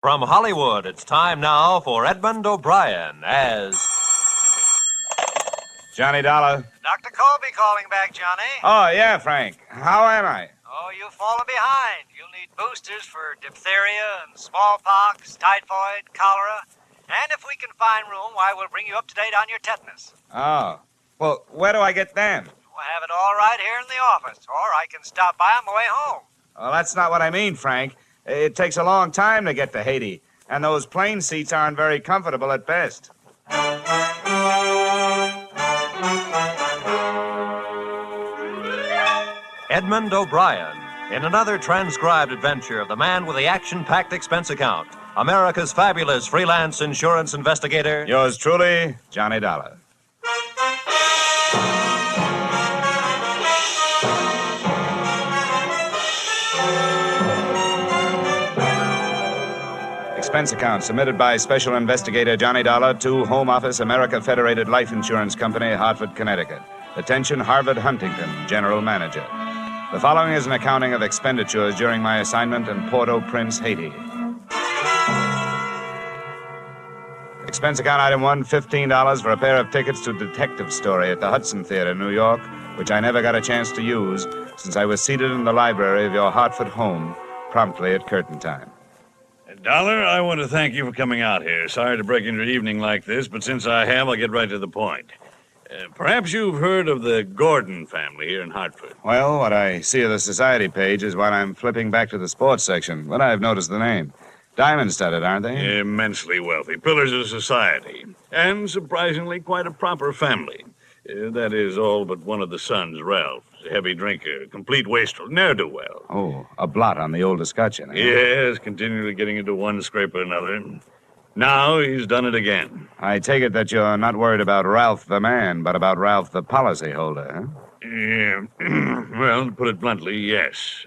From Hollywood, it's time now for Edmund O'Brien as... Johnny Dollar. Dr. Colby calling back, Johnny. Oh, yeah, Frank. How am I? Oh, you've fallen behind. You'll need boosters for diphtheria and smallpox, typhoid, cholera. And if we can find room, why, we'll bring you up to date on your tetanus. Oh. Well, where do I get them? We'll have it all right here in the office, or I can stop by on my way home. Well, that's not what I mean, Frank. It takes a long time to get to Haiti, and those plane seats aren't very comfortable at best. Edmund O'Brien, in another transcribed adventure of the man with the action-packed expense account, America's fabulous freelance insurance investigator... Yours truly, Johnny Dollar. Expense account submitted by Special Investigator Johnny Dollar to Home Office, America Federated Life Insurance Company, Hartford, Connecticut. Attention, Harvard Huntington, General Manager. The following is an accounting of expenditures during my assignment in Port-au-Prince, Haiti. Expense account item 1, $15 for a pair of tickets to Detective Story at the Hudson Theater, New York, which I never got a chance to use since I was seated in the library of your Hartford home promptly at curtain time. Dollar, I want to thank you for coming out here. Sorry to break into your evening like this, but since I have, I'll get right to the point. Perhaps you've heard of the Gordon family here in Hartford. Well, what I see of the society page is what I'm flipping back to the sports section, but I've noticed the name. Diamond-studded, aren't they? Immensely wealthy. Pillars of society. And surprisingly quite a proper family. That is all but one of the sons, Ralph. A heavy drinker, complete wastrel, ne'er-do-well. Oh, a blot on the old escutcheon, eh? Yes, continually getting into one scrape or another. Now he's done it again. I take it that you're not worried about Ralph the man, but about Ralph the policyholder, huh? Yeah. Well, to put it bluntly, yes.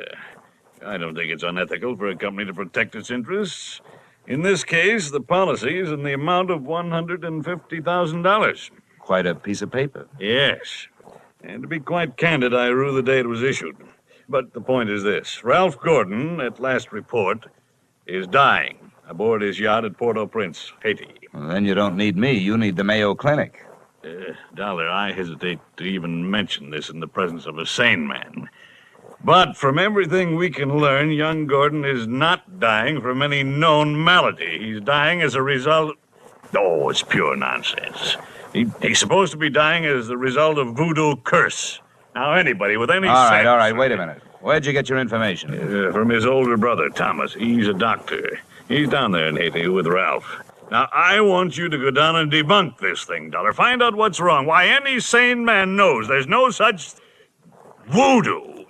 I don't think it's unethical for a company to protect its interests. In this case, the policy is in the amount of $150,000. Quite a piece of paper. Yes. And to be quite candid, I rue the day it was issued. But the point is this. Ralph Gordon, at last report, is dying aboard his yacht at Port-au-Prince, Haiti. Well, then you don't need me. You need the Mayo Clinic. Dollar, I hesitate to even mention this in the presence of a sane man. But from everything we can learn, young Gordon is not dying from any known malady. He's dying as a result... Oh, it's pure nonsense. He's supposed to be dying as the result of voodoo curse. Now, anybody with any sense... All right, wait a minute. Where'd you get your information? From his older brother, Thomas. He's a doctor. He's down there in Haiti with Ralph. Now, I want you to go down and debunk this thing, Dollar. Find out what's wrong. Why, any sane man knows there's no such voodoo.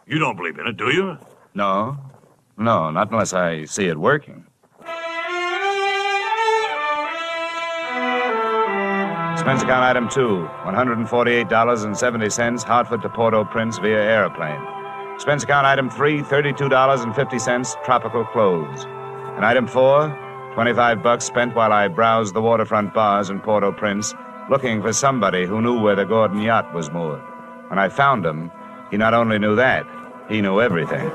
You don't believe in it, do you? No, not unless I see it working. Expense account item 2, $148.70, Hartford to Port-au-Prince via airplane. Expense account item 3, $32.50, tropical clothes. And item 4, $25 spent while I browsed the waterfront bars in Port-au-Prince, looking for somebody who knew where the Gordon yacht was moored. When I found him, he not only knew that, he knew everything.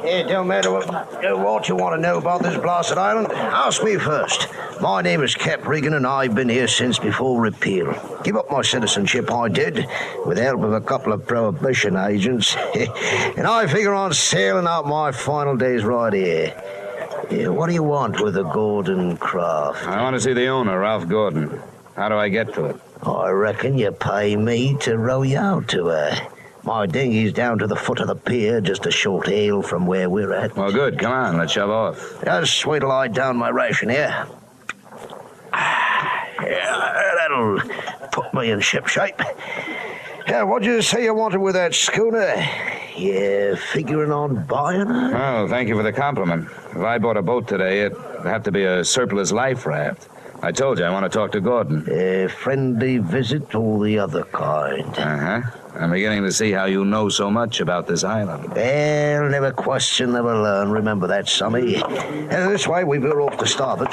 It don't matter what you want to know about this blasted island. Ask me first. My name is Cap Regan, and I've been here since before repeal. Give up my citizenship, I did, with the help of a couple of prohibition agents. And I figure on sailing out my final days right here. What do you want with the Gordon craft? I want to see the owner, Ralph Gordon. How do I get to it? I reckon you pay me to row you out to her. My dinghy's down to the foot of the pier, just a short hail from where we're at. Well, good. Come on, let's shove off. Just wait till I down my ration here. Yeah, that'll put me in ship shape. What'd you say you wanted with that schooner? You figuring on buying her? Oh, thank you for the compliment. If I bought a boat today, it'd have to be a surplus life raft. I told you I want to talk to Gordon. A friendly visit or the other kind? Uh-huh. I'm beginning to see how you know so much about this island. Well, never question, never learn. Remember that, Summy. This way, we veer off to starboard.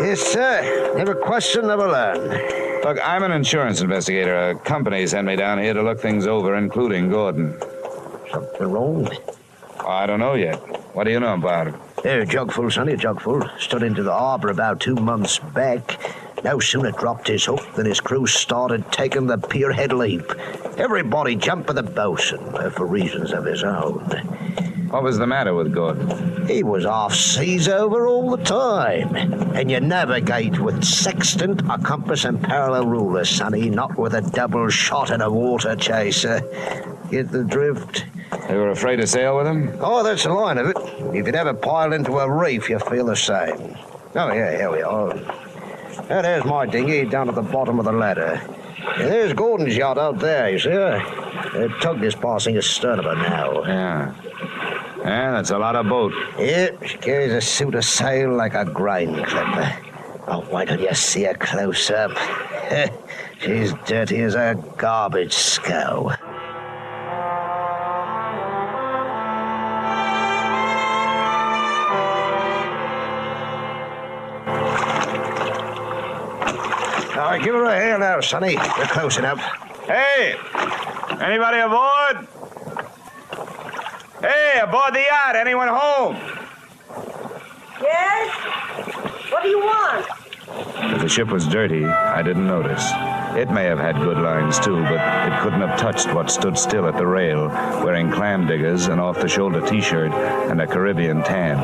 Yes, sir. Never question, never learn. Look, I'm an insurance investigator. A company sent me down here to look things over, including Gordon. Something wrong? I don't know yet. What do you know about it? A jugful, Sonny, a jugful. Stood into the harbor about 2 months back. No sooner dropped his hook than his crew started taking the pierhead leap. Everybody jumped for the bosun, for reasons of his own. What was the matter with Gordon? He was off seas over all the time. And you navigate with sextant, a compass, and parallel ruler, Sonny, not with a double shot and a water chaser. Get the drift? They were afraid to sail with him? Oh, that's the line of it. If you'd ever pile into a reef, you feel the same. Oh, yeah, here we are. Now, there's my dinghy down at the bottom of the ladder. And there's Gordon's yacht out there, you see her? The tug is passing astern of her now. Yeah. Yeah, that's a lot of boat. Yeah, she carries a suit of sail like a grain clipper. Oh, why don't you see her close up? She's dirty as a garbage scow. All right, give her a hail now, Sonny. You're close enough. Hey! Anybody aboard? Hey, aboard the yacht. Anyone home? Yes? What do you want? If the ship was dirty, I didn't notice. It may have had good lines, too, but it couldn't have touched what stood still at the rail, wearing clam diggers, an off-the-shoulder T-shirt, and a Caribbean tan.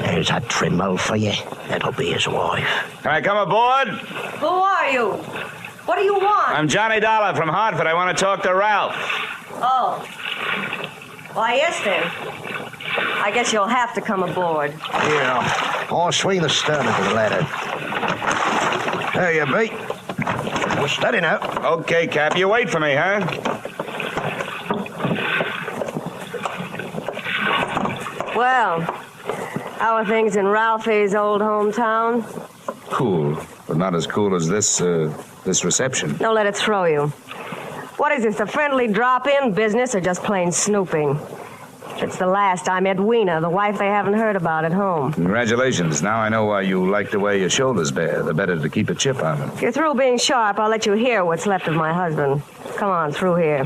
There's a trimmo for you. That'll be his wife. Can I come aboard? Who are you? What do you want? I'm Johnny Dollar from Hartford. I want to talk to Ralph. Oh. Why, yes, then. I guess you'll have to come aboard. Yeah. I'll swing the stern into the ladder. There you be. Well, steady now. Okay, Cap. You wait for me, huh? Well, how are things in Ralphie's old hometown? Cool, but not as cool as this reception. Don't let it throw you. What is this, a friendly drop-in business or just plain snooping? It's the last I met Weena, the wife they haven't heard about at home. Congratulations. Now I know why you like the way your shoulders bear. The better to keep a chip on them. If you're through being sharp, I'll let you hear what's left of my husband. Come on, through here.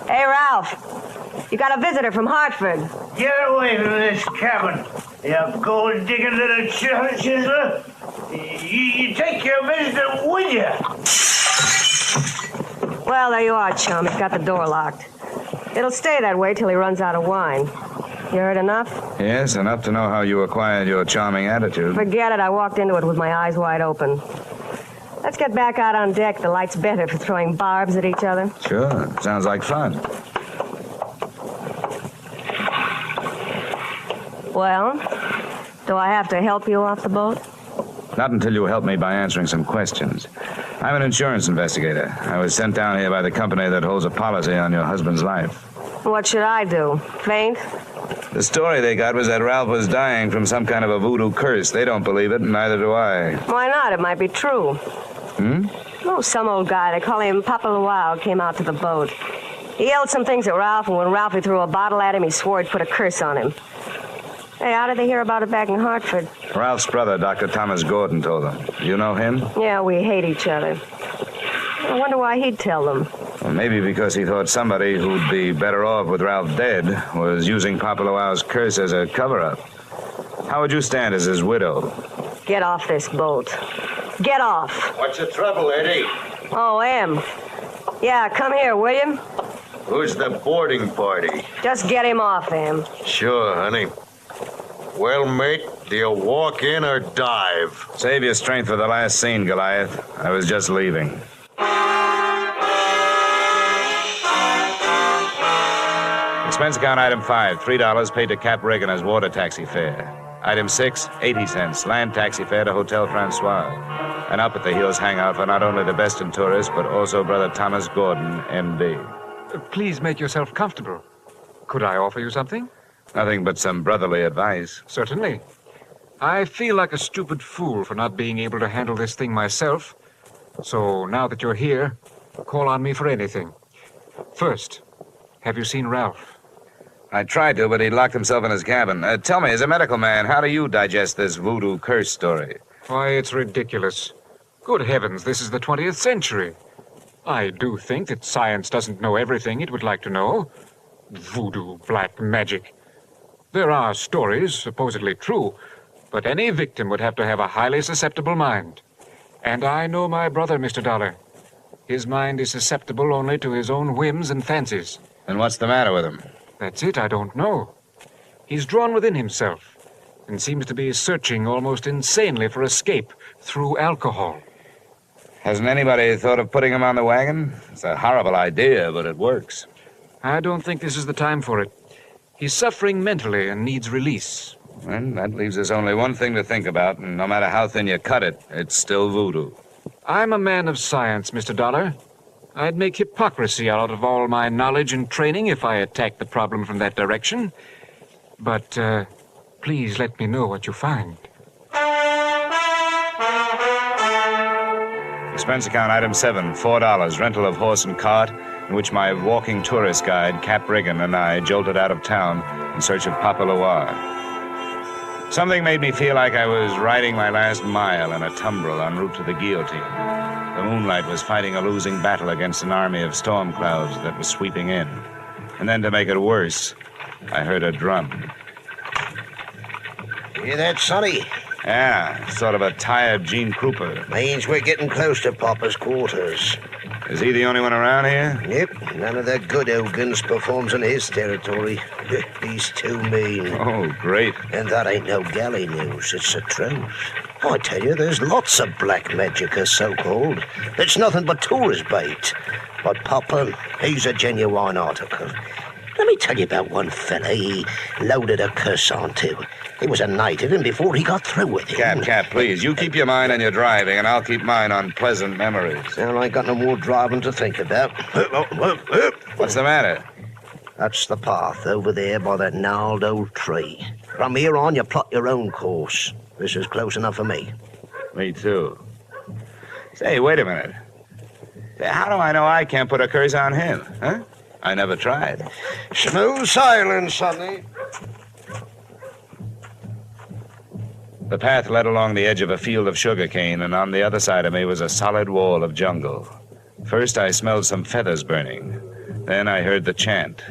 Hey, Ralph. You got a visitor from Hartford. Get away from this cabin, you gold-digging little chiseler. You take your visitor with you. Well, there you are, chum. It's got the door locked. It'll stay that way till he runs out of wine. You heard enough? Yes, enough to know how you acquired your charming attitude. Forget it. I walked into it with my eyes wide open. Let's get back out on deck. The light's better for throwing barbs at each other. Sure. Sounds like fun. Well, do I have to help you off the boat? Not until you help me by answering some questions. I'm an insurance investigator. I was sent down here by the company that holds a policy on your husband's life. What should I do? Faint? The story they got was that Ralph was dying from some kind of a voodoo curse. They don't believe it, and neither do I. Why not? It might be true. Oh, some old guy, they call him Papa Luau, came out to the boat. He yelled some things at Ralph, and when Ralphie threw a bottle at him, he swore he'd put a curse on him. Hey, how did they hear about it back in Hartford? Ralph's brother, Dr. Thomas Gordon, told them. You know him? Yeah, we hate each other. I wonder why he'd tell them. Well, maybe because he thought somebody who'd be better off with Ralph dead was using Papa Luau's curse as a cover-up. How would you stand as his widow? Get off this boat. Get off. What's the trouble, Eddie? Oh, Em. Yeah, come here, will you? Who's the boarding party? Just get him off, Em. Sure, honey. Well, mate, do you walk in or dive? Save your strength for the last scene, Goliath. I was just leaving. Expense account item 5, $3 paid to Cap Reagan as water taxi fare. Item 6, 80 cents, land taxi fare to Hotel Francois. And up at the Hills hangout for not only the best in tourists, but also Brother Thomas Gordon, M.D. Please make yourself comfortable. Could I offer you something? Nothing but some brotherly advice. Certainly. I feel like a stupid fool for not being able to handle this thing myself. So now that you're here, call on me for anything. First, have you seen Ralph? I tried to, but he locked himself in his cabin. Tell me, as a medical man, how do you digest this voodoo curse story? Why, it's ridiculous. Good heavens, this is the 20th century. I do think that science doesn't know everything it would like to know. Voodoo, black magic. There are stories, supposedly true, but any victim would have to have a highly susceptible mind. And I know my brother, Mr. Dollar. His mind is susceptible only to his own whims and fancies. And what's the matter with him? That's it, I don't know. He's drawn within himself and seems to be searching almost insanely for escape through alcohol. Hasn't anybody thought of putting him on the wagon? It's a horrible idea, but it works. I don't think this is the time for it. He's suffering mentally and needs release. Well, that leaves us only one thing to think about, and no matter how thin you cut it, it's still voodoo. I'm a man of science, Mr. Dollar. I'd make hypocrisy out of all my knowledge and training if I attacked the problem from that direction. But, please let me know what you find. Expense account item 7, $4, rental of horse and cart, in which my walking tourist guide, Cap Riggin, and I jolted out of town in search of Papa Loire. Something made me feel like I was riding my last mile in a tumbril en route to the guillotine. The moonlight was fighting a losing battle against an army of storm clouds that was sweeping in. And then to make it worse, I heard a drum. Hear that, Sonny? Yeah, sort of a tired Gene Krupa. Means we're getting close to Papa's quarters. Is he the only one around here? Yep, none of the good Ogans performs in his territory. He's too mean. Oh, great. And that ain't no galley news, it's the truth. I tell you, there's lots of black magic, so-called. It's nothing but tourist bait. But Papa, he's a genuine article. Let me tell you about one fella he loaded a curse onto. He was a native, and before he got through with him... Cap, please, you keep your mind on your driving, and I'll keep mine on pleasant memories. Well, I ain't got no more driving to think about. What's the matter? That's the path over there by that gnarled old tree. From here on, you plot your own course. This is close enough for me. Me too. Say, wait a minute. How do I know I can't put a curse on him, huh? I never tried. Smooth sailing, Sonny. The path led along the edge of a field of sugarcane, and on the other side of me was a solid wall of jungle. First, I smelled some feathers burning. Then I heard the chant.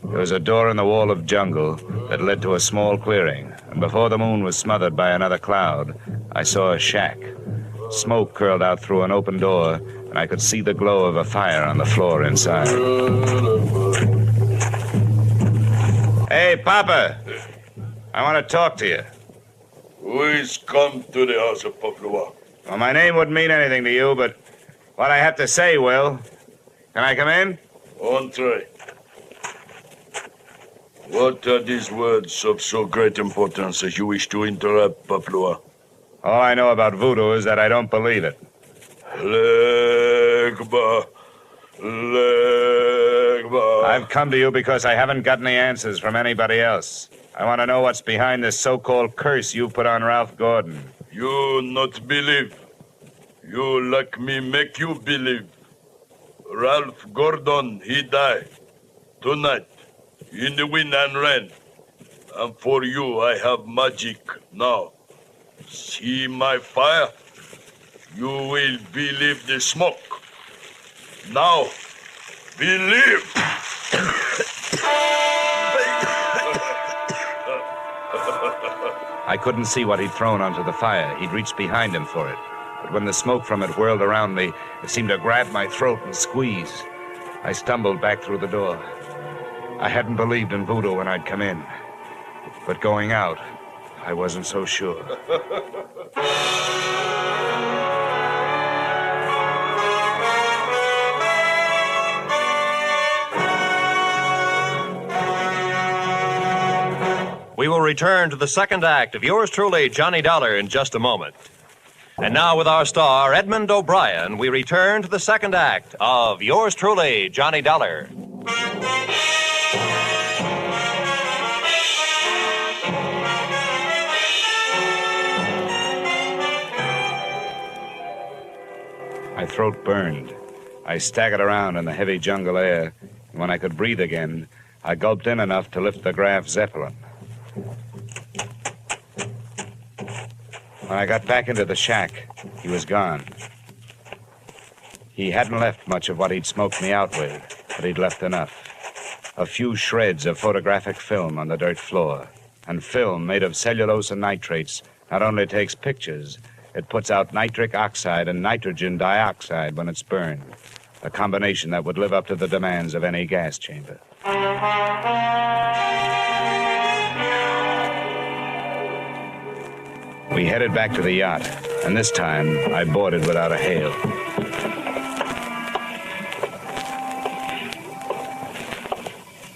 There was a door in the wall of jungle that led to a small clearing, and before the moon was smothered by another cloud, I saw a shack. Smoke curled out through an open door, and I could see the glow of a fire on the floor inside. Hey, Papa! I want to talk to you. Who is come to the house of Papua? Well, my name wouldn't mean anything to you, but what I have to say will. Can I come in? Entree. What are these words of so great importance as you wish to interrupt, Papua? All I know about voodoo is that I don't believe it. Legba. I've come to you because I haven't got any answers from anybody else. I want to know what's behind this so-called curse you put on Ralph Gordon. You not believe. You like me make you believe. Ralph Gordon, he died. Tonight, in the wind and rain. And for you, I have magic now. See my fire? You will believe the smoke. Now, believe. I couldn't see what he'd thrown onto the fire. He'd reached behind him for it. But when the smoke from it whirled around me, it seemed to grab my throat and squeeze. I stumbled back through the door. I hadn't believed in voodoo when I'd come in. But going out, I wasn't so sure. We will return to the second act of yours truly, Johnny Dollar, in just a moment. And now with our star, Edmund O'Brien, we return to the second act of yours truly, Johnny Dollar. My throat burned. I staggered around in the heavy jungle air, and when I could breathe again, I gulped in enough to lift the Graf Zeppelin. When I got back into the shack, he was gone. He hadn't left much of what he'd smoked me out with, but he'd left enough. A few shreds of photographic film on the dirt floor. And film made of cellulose and nitrates not only takes pictures, it puts out nitric oxide and nitrogen dioxide when it's burned. A combination that would live up to the demands of any gas chamber. We headed back to the yacht, and this time I boarded without a hail.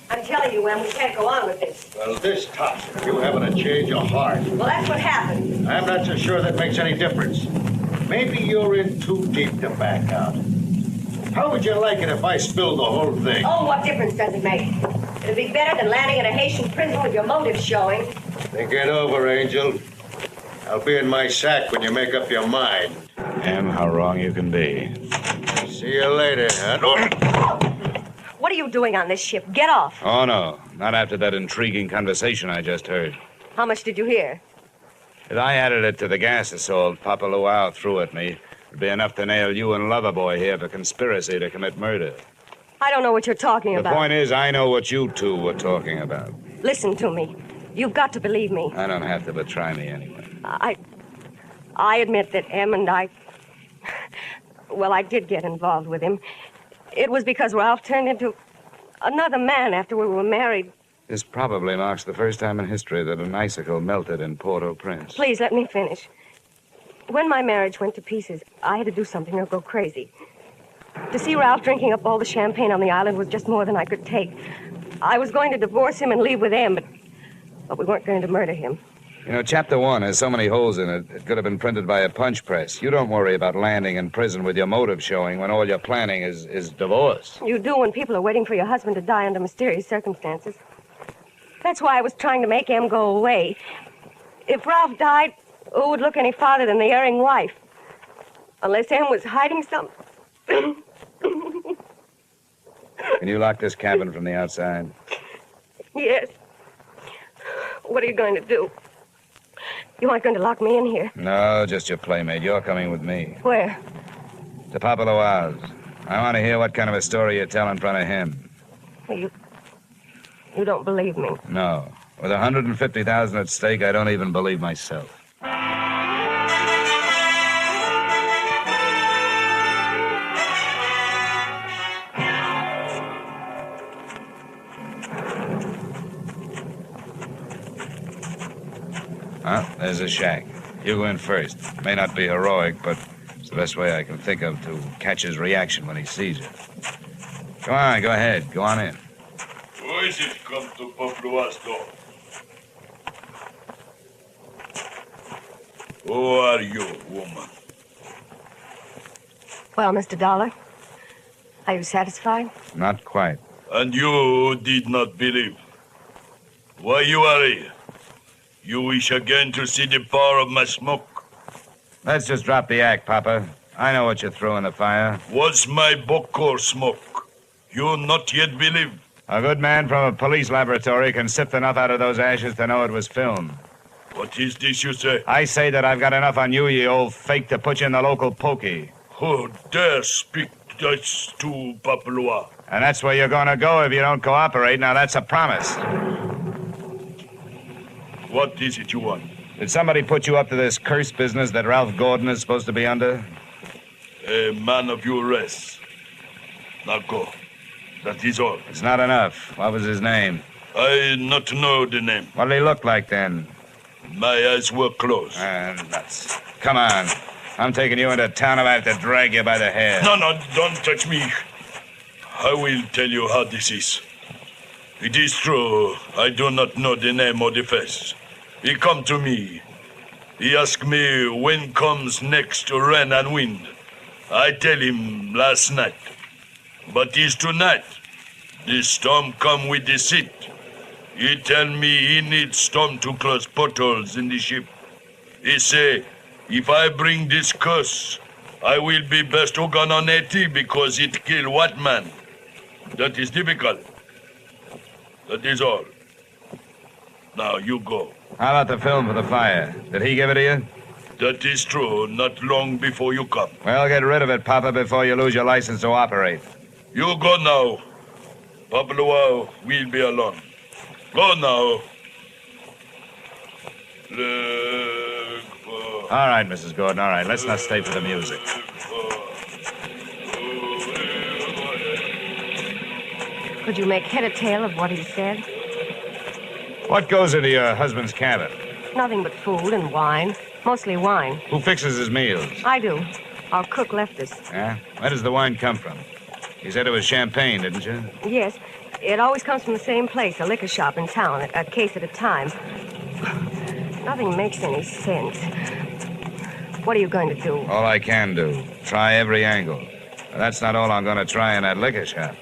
I'm telling you, Em, we can't go on with this. Well, this tops it. You having a change of heart. Well, that's what happened. I'm not so sure that makes any difference. Maybe you're in too deep to back out. How would you like it if I spilled the whole thing? Oh, what difference does it make? It'd be better than landing in a Haitian prison with your motives showing. Think it over, Angel. I'll be in my sack when you make up your mind. Em, how wrong you can be. See you later, huh? What are you doing on this ship? Get off. Oh, no. Not after that intriguing conversation I just heard. How much did you hear? If I added it to the gas assault Papa Luau threw at me, it'd be enough to nail you and Loverboy here for conspiracy to commit murder. I don't know what you're talking about. The point is, I know what you two were talking about. Listen to me. You've got to believe me. I don't have to, but try me anyway. I admit that Em and I... Well, I did get involved with him. It was because Ralph turned into another man after we were married. This probably marks the first time in history that an icicle melted in Port-au-Prince. Please, let me finish. When my marriage went to pieces, I had to do something or go crazy. To see Ralph drinking up all the champagne on the island was just more than I could take. I was going to divorce him and leave with Em, but we weren't going to murder him. You know, Chapter 1 has so many holes in it, it could have been printed by a punch press. You don't worry about landing in prison with your motive showing when all you're planning is divorce. You do when people are waiting for your husband to die under mysterious circumstances. That's why I was trying to make Em go away. If Ralph died, who would look any farther than the erring wife? Unless Em was hiding something. Can you lock this cabin from the outside? Yes. What are you going to do? You aren't going to lock me in here. No, just your playmate. You're coming with me. Where? To Papa Luau's. I want to hear what kind of a story you tell in front of him. You don't believe me. No. With $150,000 at stake, I don't even believe myself. There's a shack. You go in first. May not be heroic, but it's the best way I can think of to catch his reaction when he sees it. Come on, go ahead. Go on in. Who is it come to Paplua's door? Who are you, woman? Well, Mr. Dollar, are you satisfied? Not quite. And you did not believe. Why you are here? You wish again to see the power of my smoke? Let's just drop the act, Papa. I know what you threw in the fire. Was my bokor smoke? You not yet believe? A good man from a police laboratory can sift enough out of those ashes to know it was film. What is this you say? I say that I've got enough on you, you old fake, to put you in the local pokey. Who dare speak Dutch to Papua? And that's where you're going to go if you don't cooperate. Now, that's a promise. What is it you want? Did somebody put you up to this cursed business that Ralph Gordon is supposed to be under? A man of your race. Now go. That is all. It's not enough. What was his name? I not know the name. What did he look like then? My eyes were closed. Nuts. Come on. I'm taking you into town if I have to drag you by the hair. No, don't touch me. I will tell you how this is. It is true, I do not know the name or the face. He come to me. He ask me when comes next rain and wind. I tell him last night. But it's tonight. The storm come with the seat. He tell me he needs storm to close portholes in the ship. He say, if I bring this curse, I will be best organ on AT because it kill white man. That is difficult. That is all. Now you go. How about the film for the fire? Did he give it to you? That is true. Not long before you come. Well, get rid of it, Papa, before you lose your license to operate. You go now. Papa Luau will be alone. Go now. All right, Mrs. Gordon, all right. Let's not stay for the music. Could you make head or tail of what he said? What goes into your husband's cabin? Nothing but food and wine. Mostly wine. Who fixes his meals? I do. Our cook left us. Yeah? Where does the wine come from? You said it was champagne, didn't you? Yes. It always comes from the same place, a liquor shop in town, a case at a time. Nothing makes any sense. What are you going to do? All I can do. Try every angle. But that's not all I'm going to try in that liquor shop.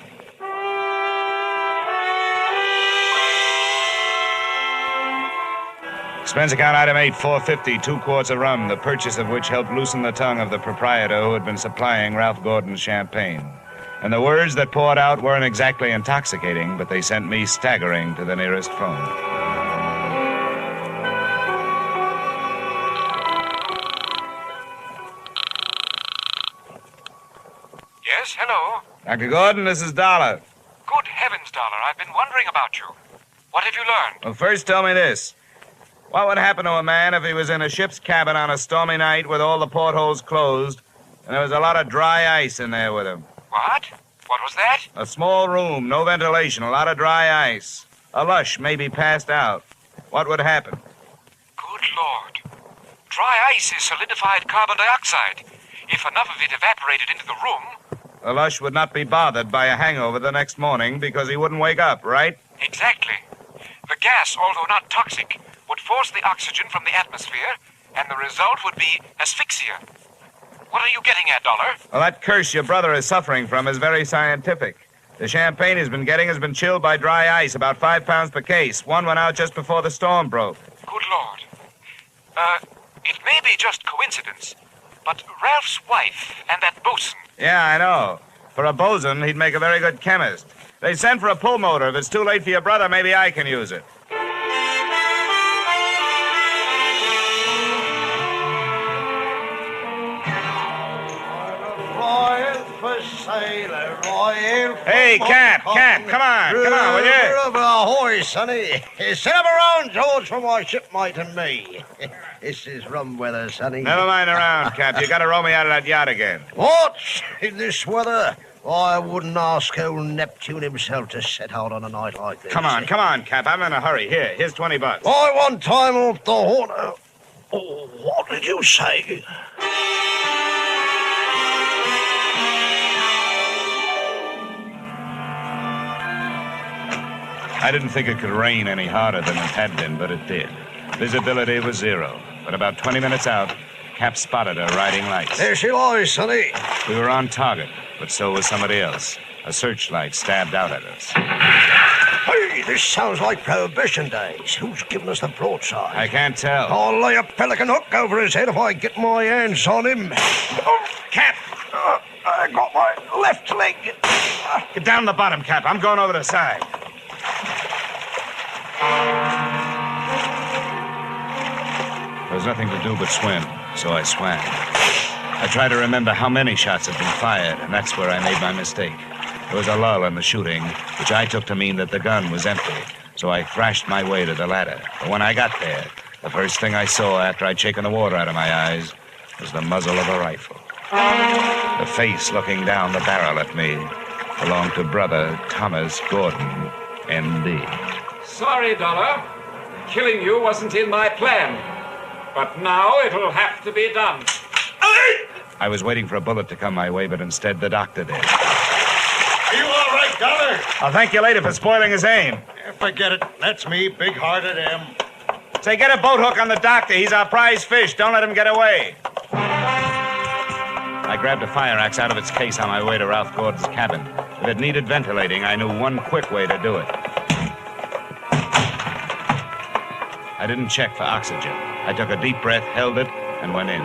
Expense account item 8450, 2 quarts of rum, the purchase of which helped loosen the tongue of the proprietor who had been supplying Ralph Gordon's champagne. And the words that poured out weren't exactly intoxicating, but they sent me staggering to the nearest phone. Yes, hello. Dr. Gordon, this is Dollar. Good heavens, Dollar. I've been wondering about you. What have you learned? Well, first tell me this. What would happen to a man if he was in a ship's cabin on a stormy night with all the portholes closed and there was a lot of dry ice in there with him? What? What was that? A small room, no ventilation, a lot of dry ice. A lush, maybe passed out. What would happen? Good Lord. Dry ice is solidified carbon dioxide. If enough of it evaporated into the room... The lush would not be bothered by a hangover the next morning because he wouldn't wake up, right? Exactly. The gas, although not toxic, would force the oxygen from the atmosphere, and the result would be asphyxia. What are you getting at, Dollar? Well, that curse your brother is suffering from is very scientific. The champagne he's been getting has been chilled by dry ice, about 5 pounds per case. One went out just before the storm broke. Good Lord. It may be just coincidence, but Ralph's wife and that bosun... Yeah, I know. For a bosun, he'd make a very good chemist. They sent for a pull motor. If it's too late for your brother, maybe I can use it. Hey, Cap, come on, will you? Ahoy, sonny. Set up around, George, for my shipmate and me. This is rum weather, sonny. Never mind around, Cap. You gotta row me out of that yacht again. What? In this weather? I wouldn't ask old Neptune himself to set out on a night like this. Come on, Cap. I'm in a hurry. Here's $20. I want time off the horn. Oh, what did you say? I didn't think it could rain any harder than it had been, but it did. Visibility was 0. But about 20 minutes out, Cap spotted her riding lights. There she lies, sonny. We were on target, but so was somebody else. A searchlight stabbed out at us. Hey, this sounds like Prohibition days. Who's giving us the broadside? I can't tell. I'll lay a pelican hook over his head if I get my hands on him. Oh, Cap! I got my left leg. Get down the bottom, Cap. I'm going over the side. There was nothing to do but swim, so I swam. I tried to remember how many shots had been fired, and that's where I made my mistake. There was a lull in the shooting, which I took to mean that the gun was empty, so I thrashed my way to the ladder. But when I got there, the first thing I saw after I'd shaken the water out of my eyes was the muzzle of a rifle. The face looking down the barrel at me belonged to Brother Thomas Gordon, M.D. Sorry, Dollar. Killing you wasn't in my plan. But now it'll have to be done. I was waiting for a bullet to come my way, but instead the doctor did. Are you all right, Dollar? I'll thank you later for spoiling his aim. Forget it. That's me, big-hearted M. Say, get a boat hook on the doctor. He's our prize fish. Don't let him get away. I grabbed a fire axe out of its case on my way to Ralph Gordon's cabin. If it needed ventilating, I knew one quick way to do it. I didn't check for oxygen. I took a deep breath, held it, and went in.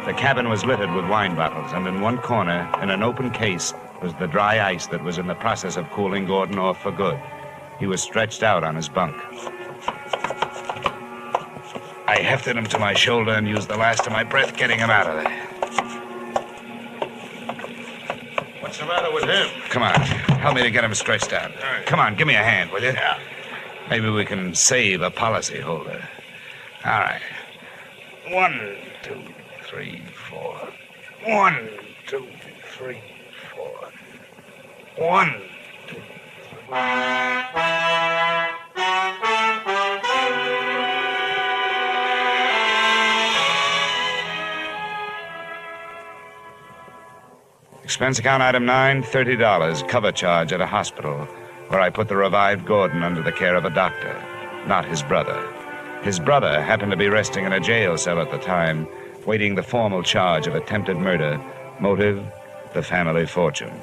The cabin was littered with wine bottles, and in one corner, in an open case, was the dry ice that was in the process of cooling Gordon off for good. He was stretched out on his bunk. I hefted him to my shoulder and used the last of my breath getting him out of there. What's the matter with him? Come on. Help me to get him stretched out. right. Come on, give me a hand, will you? Yeah. Maybe we can save a policyholder. All right. 1, 2, 3, 4. 1, 2, 3, 4. 1, 2, 3. Expense account item 9, $30. Cover charge at a hospital where I put the revived Gordon under the care of a doctor, not his brother. His brother happened to be resting in a jail cell at the time, waiting the formal charge of attempted murder. Motive, the family fortune.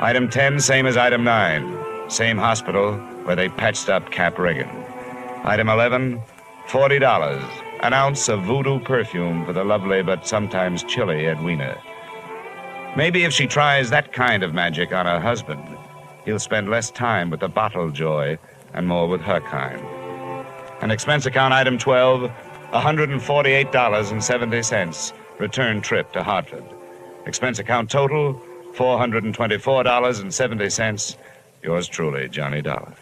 Item 10, same as item 9. Same hospital where they patched up Cap Reagan. Item 11, $40. An ounce of voodoo perfume for the lovely but sometimes chilly Edwina. Maybe if she tries that kind of magic on her husband, he'll spend less time with the bottle joy and more with her kind. And expense account item 12, $148.70. Return trip to Hartford. Expense account total, $424.70. Yours truly, Johnny Dollar.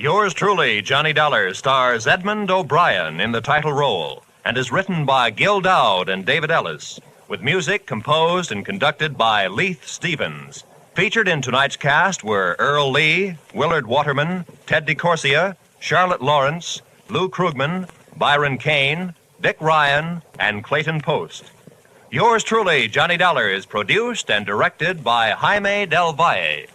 Yours truly, Johnny Dollar, stars Edmund O'Brien in the title role and is written by Gil Dowd and David Ellis, with music composed and conducted by Leith Stevens. Featured in tonight's cast were Earl Lee, Willard Waterman, Ted DeCorsia, Charlotte Lawrence, Lou Krugman, Byron Kane, Dick Ryan, and Clayton Post. Yours truly, Johnny Dollar, is produced and directed by Jaime Del Valle.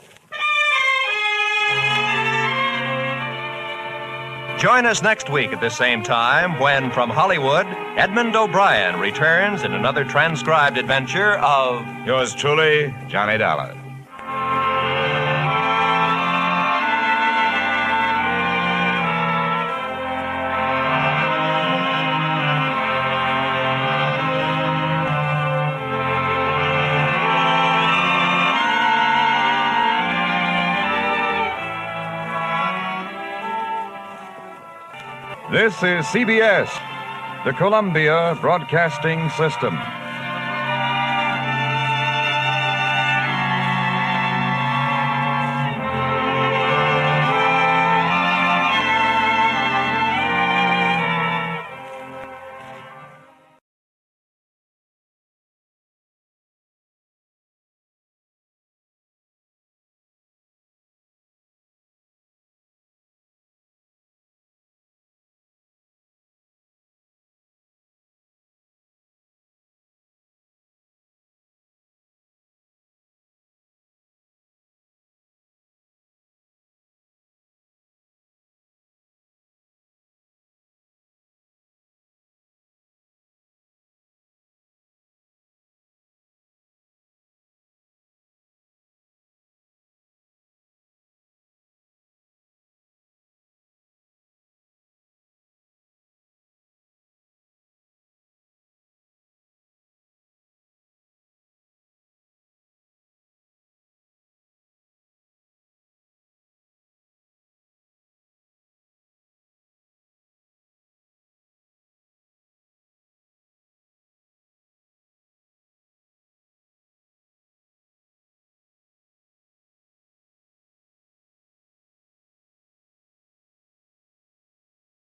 Join us next week at the same time when, from Hollywood, Edmund O'Brien returns in another transcribed adventure of Yours truly, Johnny Dollar. This is CBS, the Columbia Broadcasting System.